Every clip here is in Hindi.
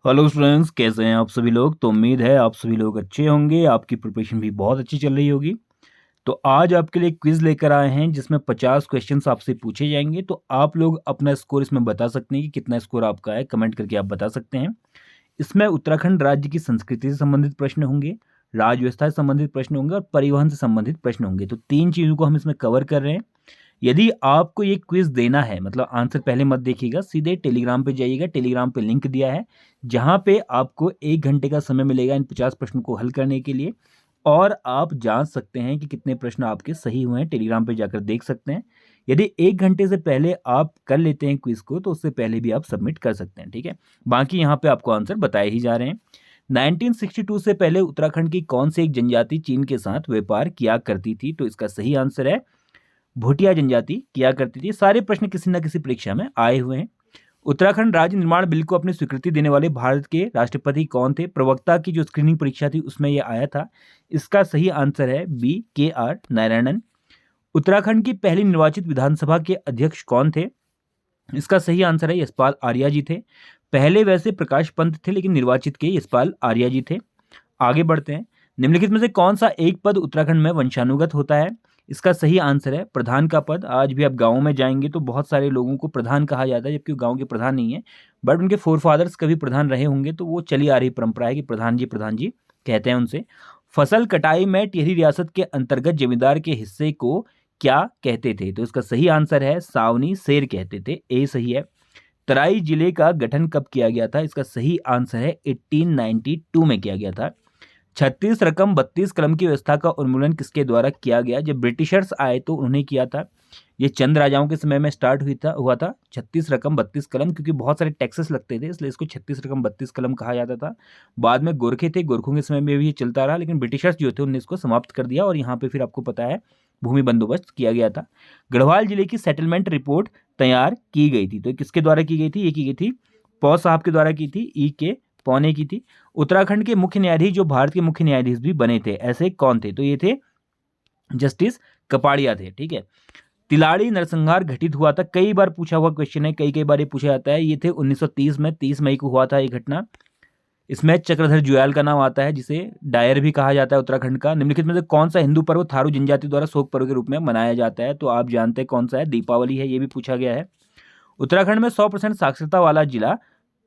हेलो फ्रेंड्स, कैसे हैं आप सभी लोग। तो उम्मीद है आप सभी लोग अच्छे होंगे, आपकी प्रिपरेशन भी बहुत अच्छी चल रही होगी। तो आज आपके लिए क्विज लेकर आए हैं जिसमें 50 क्वेश्चंस आपसे पूछे जाएंगे। तो आप लोग अपना स्कोर इसमें बता सकते हैं कि कितना स्कोर आपका है, कमेंट करके आप बता सकते हैं। इसमें उत्तराखंड राज्य की संस्कृति से संबंधित प्रश्न होंगे, राज व्यवस्था से संबंधित प्रश्न होंगे और परिवहन से संबंधित प्रश्न होंगे। तो 3 चीज़ों को हम इसमें कवर कर रहे हैं। यदि आपको ये क्विज देना है, मतलब आंसर पहले मत देखिएगा, सीधे टेलीग्राम पे जाइएगा। टेलीग्राम पे लिंक दिया है जहाँ पे आपको 1 घंटे का समय मिलेगा इन 50 प्रश्नों को हल करने के लिए। और आप जांच सकते हैं कि कितने प्रश्न आपके सही हुए हैं, टेलीग्राम पे जाकर देख सकते हैं। यदि 1 घंटे से पहले आप कर लेते हैं क्विज को तो उससे पहले भी आप सबमिट कर सकते हैं, ठीक है। बाकी यहाँ पे आपको आंसर बताए ही जा रहे हैं। 1962 से पहले उत्तराखंड की कौन सी एक जनजाति चीन के साथ व्यापार किया करती थी? तो इसका सही आंसर है भूटिया जनजाति किया करती थी। सारे प्रश्न किसी न किसी परीक्षा में आए हुए हैं। उत्तराखंड राज्य निर्माण बिल को अपनी स्वीकृति देने वाले भारत के राष्ट्रपति कौन थे? प्रवक्ता की जो स्क्रीनिंग परीक्षा थी उसमें यह आया था। इसका सही आंसर है बी, KR नारायणन। उत्तराखंड की पहली निर्वाचित विधानसभा के अध्यक्ष कौन थे? इसका सही आंसर है यशपाल आर्या जी थे। पहले वैसे प्रकाश पंत थे लेकिन निर्वाचित के यशपाल आर्या जी थे। आगे बढ़ते हैं। निम्नलिखित में से कौन सा एक पद उत्तराखंड में वंशानुगत होता है? इसका सही आंसर है प्रधान का पद। आज भी आप गाँव में जाएंगे तो बहुत सारे लोगों को प्रधान कहा जाता है, जबकि वो गाँव के प्रधान नहीं है, बट उनके फोर फादर्स कभी प्रधान रहे होंगे, तो वो चली आ रही परंपरा है कि प्रधान जी कहते हैं उनसे। फसल कटाई में टिहरी रियासत के अंतर्गत जमींदार के हिस्से को क्या कहते थे? तो इसका सही आंसर है सावनी शेर कहते थे। ए सही है। तराई जिले का गठन कब किया गया था? इसका सही आंसर है 1892 में किया गया था। 36 रकम 32 कलम की व्यवस्था का उन्मूलन किसके द्वारा किया गया? जब ब्रिटिशर्स आए तो उन्होंने किया था। ये चंद राजाओं के समय में स्टार्ट हुआ था 36 रकम 32 कलम, क्योंकि बहुत सारे टैक्सेस लगते थे इसलिए इसको 36 रकम 32 कलम कहा जाता था। बाद में गोरखे थे, गोरखों के समय में भी ये चलता रहा, लेकिन ब्रिटिशर्स जो थे उन्होंने इसको समाप्त कर दिया और यहाँ पे फिर आपको पता है भूमि बंदोबस्त किया गया था। गढ़वाल जिले की सेटलमेंट रिपोर्ट तैयार की गई थी, तो किसके द्वारा की गई थी? ये की गई थी पौ साहब के द्वारा की थी, के पौने की थी। उत्तराखंड के मुख्य न्यायाधीश जो भारत के मुख्य न्यायाधीश भी बने थे, ऐसे कौन थे? तो ये थे जस्टिस कपाड़िया थे, ठीक है। तिलाड़ी नरसंहार घटित हुआ था, कई बार पूछा हुआ क्वेश्चन है, कई कई बार ये पूछा जाता है। ये थे 1930 में, 30 मई को हुआ था ये घटना। इसमें चक्रधर जुयाल का नाम आता है, जिसे डायर भी कहा जाता है उत्तराखंड का। निम्नलिखित में से कौन सा हिंदू पर्व थारू जनजाति द्वारा शोक पर्व के रूप में मनाया जाता है? तो आप जानते हैं कौन सा है, दीपावली है। ये भी पूछा गया है। उत्तराखंड में 100% साक्षरता वाला जिला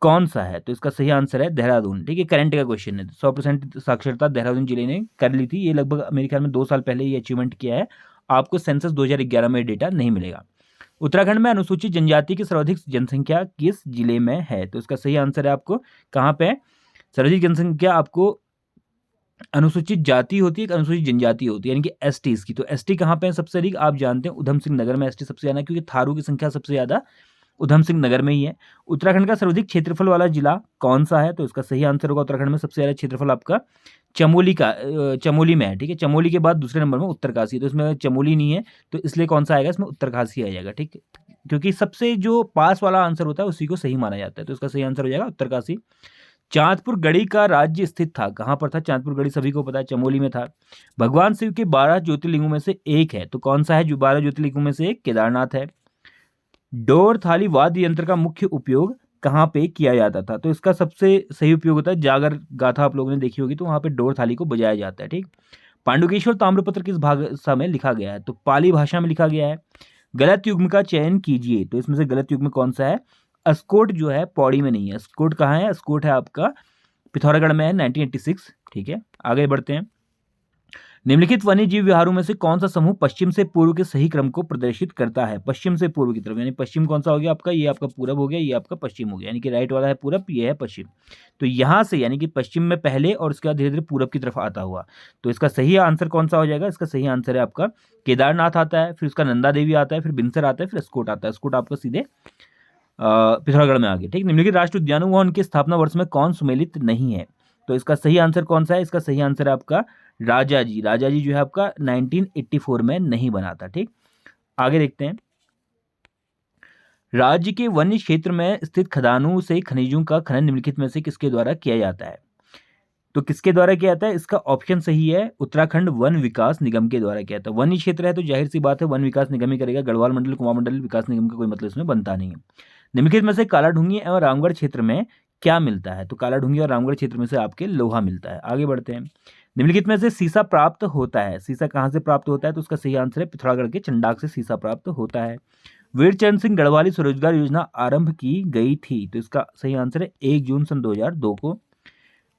कौन सा है? तो इसका सही आंसर है देहरादून, ठीक है। करंट का क्वेश्चन है। 100% साक्षरता देहरादून जिले ने कर ली थी। ये लगभग मेरे ख्याल में 2 साल पहले ये अचीवमेंट किया है। आपको सेंसस 2011 में डेटा नहीं मिलेगा। उत्तराखंड में अनुसूचित जनजाति की सर्वाधिक जनसंख्या किस जिले में है? तो इसका सही आंसर है आपको कहाँ पे है? सर्वाधिक जनसंख्या आपको अनुसूचित जाति होती है, एक अनुसूचित जनजाति होती है, यानी कि एसटी की। तो एसटी कहाँ पे है सबसे अधिक? आप जानते हैं उधम सिंह नगर में एसटी सबसे ज्यादा, क्योंकि थारू की संख्या सबसे ज्यादा उधम सिंह नगर में ही है। उत्तराखंड का सर्वाधिक क्षेत्रफल वाला जिला कौन सा है? तो इसका सही आंसर होगा उत्तराखंड में सबसे ज्यादा क्षेत्रफल आपका चमोली में है, ठीक है। चमोली के बाद दूसरे नंबर में उत्तरकाशी, तो इसमें चमोली नहीं है, तो इसलिए कौन सा आएगा? इसमें उत्तरकाशी आ जाएगा, ठीक है। क्योंकि सबसे जो पास वाला आंसर होता है उसी को सही माना जाता है, तो इसका सही आंसर हो जाएगा उत्तरकाशी। चांदपुर गढ़ी का राज्य स्थित था, कहाँ पर था? चांदपुर गढ़ी सभी को पता है, चमोली में था। भगवान शिव के 12 ज्योतिर्लिंगों में से एक है, तो कौन सा है जो 12 ज्योतिर्लिंगों में से एक? केदारनाथ है। डोर थाली वाद्य यंत्र का मुख्य उपयोग कहाँ पे किया जाता था? तो इसका सबसे सही उपयोग होता है जागर गाथा, आप लोगों ने देखी होगी, तो वहां पे डोर थाली को बजाया जाता है, ठीक। पांडुकेश्वर ताम्रपत्र किस भाषा में लिखा गया है? तो पाली भाषा में लिखा गया है। गलत युग्म का चयन कीजिए, तो इसमें से गलत युग्म कौन सा है? अस्कोट जो है पौड़ी में नहीं है। अस्कोट कहाँ है? अस्कोट है आपका पिथौरागढ़ में है, 1986, ठीक है। आगे बढ़ते हैं। निम्नलिखित वन्य जीव विहारों में से कौन सा समूह पश्चिम से पूर्व के सही क्रम को प्रदर्शित करता है? पश्चिम से पूर्व की तरफ, यानी पश्चिम कौन सा हो गया आपका? ये आपका पूरब हो गया, ये आपका पश्चिम हो गया, यानी कि राइट वाला है पूरब, ये है पश्चिम। तो यहाँ से यानी कि पश्चिम में पहले और उसके बाद धीरे धीरे पूरब की तरफ आता हुआ, तो इसका सही आंसर कौन सा हो जाएगा? इसका सही आंसर है आपका केदारनाथ आता है, फिर उसका नंदा देवी आता है, फिर बिनसर आता है, फिर अस्कोट आता है। अस्कोट आपका सीधे पिथौरागढ़ में आ गया, ठीक। निम्नलिखित राष्ट्रीय उद्यानों व उनके स्थापना वर्ष में कौन सुमेलित नहीं है? तो इसका सही आंसर कौन सा है? इसका सही आंसर है आपका राजाजी। राजाजी जो है आपका 1984 में नहीं बना था, ठीक। आगे देखते हैं। राज्य के वन्य क्षेत्र में स्थित खदानों से खनिजों का खनन निम्नलिखित में से किसके द्वारा किया जाता है? तो किसके द्वारा किया जाता है? इसका ऑप्शन सही है उत्तराखंड वन विकास निगम के द्वारा किया जाता है। वन्य क्षेत्र है तो जाहिर सी बात है वन विकास निगम ही करेगा। गढ़वाल मंडल कुमार मंडल विकास निगम का कोई मतलब इसमें बनता नहीं है। निम्नलिखित में से कालाढूंगी एवं रामगढ़ क्षेत्र में क्या मिलता है? तो कालाढूंगी और रामगढ़ क्षेत्र में से आपके लोहा मिलता है। आगे बढ़ते हैं। निम्नलिखित में से सीसा प्राप्त होता है। सीसा कहाँ से प्राप्त होता है? तो उसका सही आंसर है पिथौरागढ़ के चंडाक से सीसा प्राप्त होता है। वीरचंद सिंह गढ़वाली स्वरोजगार योजना आरंभ की गई थी। तो इसका सही आंसर है 1 जून सन 2002 को।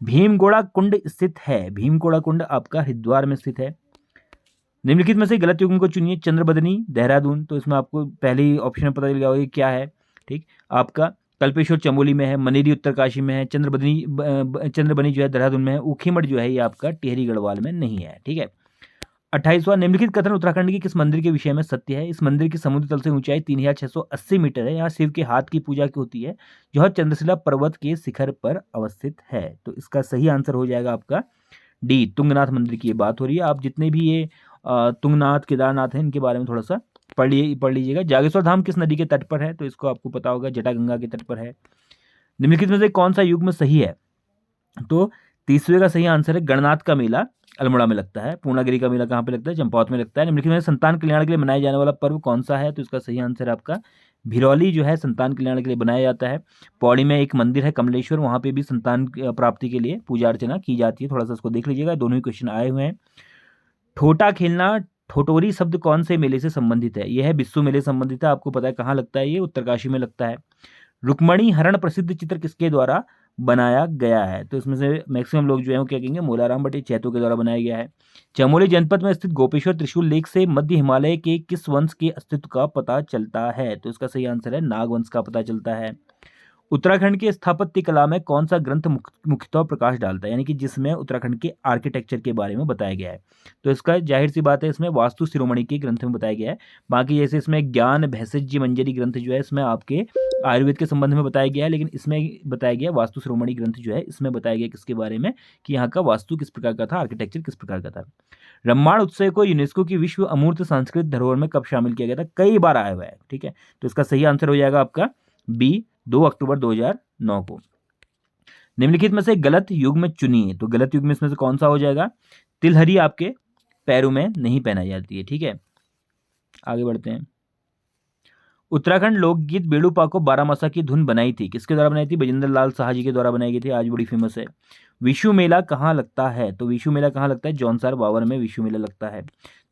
भीमगोड़ा कुंड स्थित है। भीमगोड़ा कुंड आपका हरिद्वार में स्थित है। निम्नलिखित में से गलत युग्म को चुनिए। चंद्रबदनी देहरादून, तो इसमें आपको पहले ही ऑप्शन में पता चल गया होगा कि क्या है। ठीक, आपका कल्पेश्वर चमोली में है, मनेरी उत्तरकाशी में है, चंद्रबनी जो है देहरादून में है, ऊखीमठ जो है ये आपका टिहरी गढ़वाल में नहीं है। ठीक है। 28वां, निम्नलिखित कथन उत्तराखंड के किस मंदिर के विषय में सत्य है? इस मंदिर की समुद्र तल से ऊंचाई 3680 मीटर है। यहाँ शिव के हाथ की पूजा की होती है, जो चंद्रशिला पर्वत के शिखर पर अवस्थित है। तो इसका सही आंसर हो जाएगा आपका डी, तुंगनाथ मंदिर की ये बात हो रही है। आप जितने भी ये तुंगनाथ, केदारनाथ हैं, इनके बारे में थोड़ा सा पढ़ लीजिएगा। जागेश्वर धाम किस नदी के तट पर है? तो इसको आपको पता होगा, जटागंगा के तट पर है। निम्नलिखित में से कौन सा युग में सही है? तो 30वें का सही आंसर है गणनाथ का मेला अल्मोड़ा में लगता है। पूर्णागिरी का मेला कहाँ पे लगता है? चंपावत में लगता है। निम्नलिखित में संतान कल्याण के लिए मनाया जाने वाला पर्व कौन सा है? तो इसका सही आंसर है आपका भिरौली जो है संतान कल्याण के लिए बनाया जाता है। पौड़ी में एक मंदिर है कमलेश्वर, वहाँ पे भी संतान प्राप्ति के लिए पूजा अर्चना की जाती है। थोड़ा सा इसको देख लीजिएगा, दोनों ही क्वेश्चन आए हुए हैं। ठोटा खेलना, ठोटोरी शब्द कौन से मेले से संबंधित है? यह है बिस्सू मेले से संबंधित है। आपको पता है कहाँ लगता है? ये उत्तरकाशी में लगता है। रुक्मणी हरण प्रसिद्ध चित्र किसके द्वारा बनाया गया है? तो इसमें से मैक्सिमम लोग जो है वो क्या कहेंगे? मोलाराम, बट ये चैतों के द्वारा बनाया गया है। चमोली जनपद में स्थित गोपेश्वर त्रिशूल लेक से मध्य हिमालय के किस वंश के अस्तित्व का पता चलता है? तो इसका सही आंसर है नाग वंश का पता चलता है। उत्तराखंड की स्थापत्य कला में कौन सा ग्रंथ मुख्यतः प्रकाश डालता है, यानी कि जिसमें उत्तराखंड के आर्किटेक्चर के बारे में बताया गया है? तो इसका जाहिर सी बात है, इसमें वास्तु शिरोमणि के ग्रंथ में बताया गया है। बाकी जैसे इसमें ज्ञान भैषज्य मंजरी ग्रंथ जो है इसमें आपके आयुर्वेद के संबंध में बताया गया है, लेकिन इसमें बताया गया वास्तु शिरोमणि ग्रंथ जो है इसमें बताया गया किसके बारे में, कि यहाँ का वास्तु किस प्रकार का था, आर्किटेक्चर किस प्रकार का था। ब्रह्मांड उत्सव को यूनेस्को की विश्व अमूर्त सांस्कृतिक धरोहर में कब शामिल किया गया था? कई बार आया हुआ है। ठीक है, तो इसका सही आंसर हो जाएगा आपका बी, 2 अक्टूबर 2009 को। निम्नलिखित में से गलत युग्म चुनिए। तो गलत युग्म इसमें से कौन सा हो जाएगा? तिलहरी आपके पैरों में नहीं पहनाई जाती है। ठीक है, आगे बढ़ते हैं। उत्तराखंड लोकगीत बेड़ूपा को 12 मासा की धुन बनाई थी, किसके द्वारा बनाई थी? बजेंद्र लाल साहा जी के द्वारा बनाई गई थी। आज बड़ी फेमस है। विशु मेला कहाँ लगता है? तो विशु मेला कहाँ लगता है? जौनसार बावर में विशु मेला लगता है।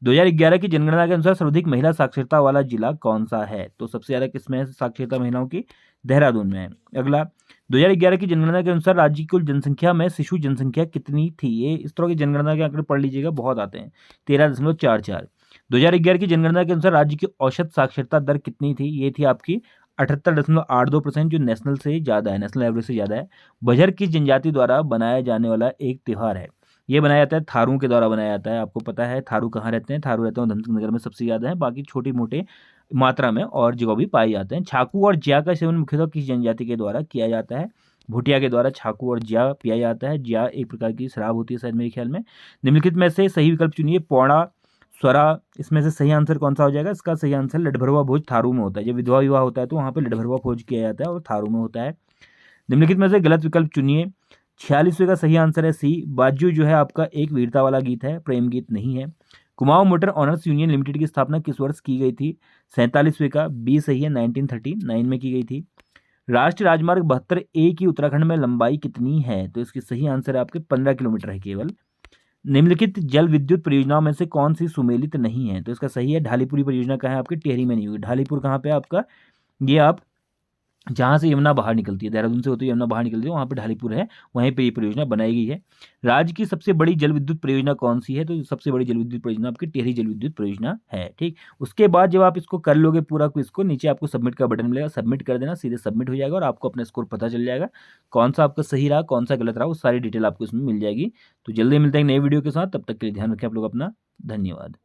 2011 की जनगणना के अनुसार सर्वाधिक महिला साक्षरता वाला जिला कौन सा है? तो सबसे ज्यादा किसमें है साक्षरता महिलाओं की? देहरादून में है। अगला, 2011 की जनगणना के अनुसार राज्य की कुल जनसंख्या में शिशु जनसंख्या कितनी थी? ये इस तरह की जनगणना के आंकड़े पढ़ लीजिएगा, बहुत आते हैं। 13.44। 2011 की जनगणना के अनुसार राज्य की औसत साक्षरता दर कितनी थी? ये थी आपकी 78.82%, जो नेशनल से ज़्यादा है, नेशनल एवरेज से ज़्यादा है। बझर किस जनजाति द्वारा बनाया जाने वाला एक त्यौहार है? ये बनाया जाता है थारू के द्वारा बनाया जाता है। आपको पता है थारू कहाँ रहते हैं? थारू रहते हैं उधमसिंह नगर में सबसे ज़्यादा है, बाकी छोटी मोटे मात्रा में और जगह भी पाए जाते हैं। छाकू और ज्या का सेवन मुख्यतः किस जनजाति के द्वारा किया जाता है? भूटिया के द्वारा छाकू और ज्या पिया जाता है। ज्या एक प्रकार की शराब होती है शायद, मेरे ख्याल में। निम्नलिखित में से सही विकल्प चुनिए। पौड़ा, स्वरा, इसमें से सही आंसर कौन सा हो जाएगा? इसका सही आंसर लडभरवा भोज थारू में होता है। जब विधवा विवाह होता है तो वहाँ पे लडभरवा भोज किया जाता है और थारू में होता है। निम्नलिखित में से गलत विकल्प चुनिए। 46वें का सही आंसर है सी, बाजू जो है आपका एक वीरता वाला गीत है, प्रेम गीत नहीं है। Kumaon motor honours union limited की स्थापना किस वर्ष की गई थी? 47वें का बी सही है, 1939 में की गई थी। राष्ट्रीय राजमार्ग 72A की उत्तराखंड में लंबाई कितनी है? तो इसकी सही आंसर है आपके 15 किलोमीटर है केवल। निम्नलिखित जल विद्युत परियोजनाओं में से कौन सी सुमेलित नहीं है? तो इसका सही है ढालीपुरी परियोजना कहाँ है आपके? टिहरी में नहीं होगी। ढालीपुर कहाँ पे आपका? ये आप जहाँ से यमुना बाहर निकलती है, देहरादून से होती है यमुना बाहर निकलती है, वहाँ पे ढालीपुर है, वहीं पे ये परियोजना बनाई गई है। राज्य की सबसे बड़ी जल विद्युत परियोजना कौन सी है? तो सबसे बड़ी जल विद्युत परियोजना आपकी टिहरी जल विद्युत परियोजना है। ठीक, उसके बाद जब आप इसको कर लोगे पूरा क्विज को, नीचे आपको सबमिट का बटन मिलेगा, सबमिट कर देना, सीधे सबमिट हो जाएगा और आपको अपना स्कोर पता चल जाएगा, कौन सा आपका सही रहा, कौन सा गलत रहा, वो सारी डिटेल आपको इसमें मिल जाएगी। तो जल्दी मिलते हैं नए वीडियो के साथ, तब तक के लिए ध्यान रखें आप लोग अपना। धन्यवाद।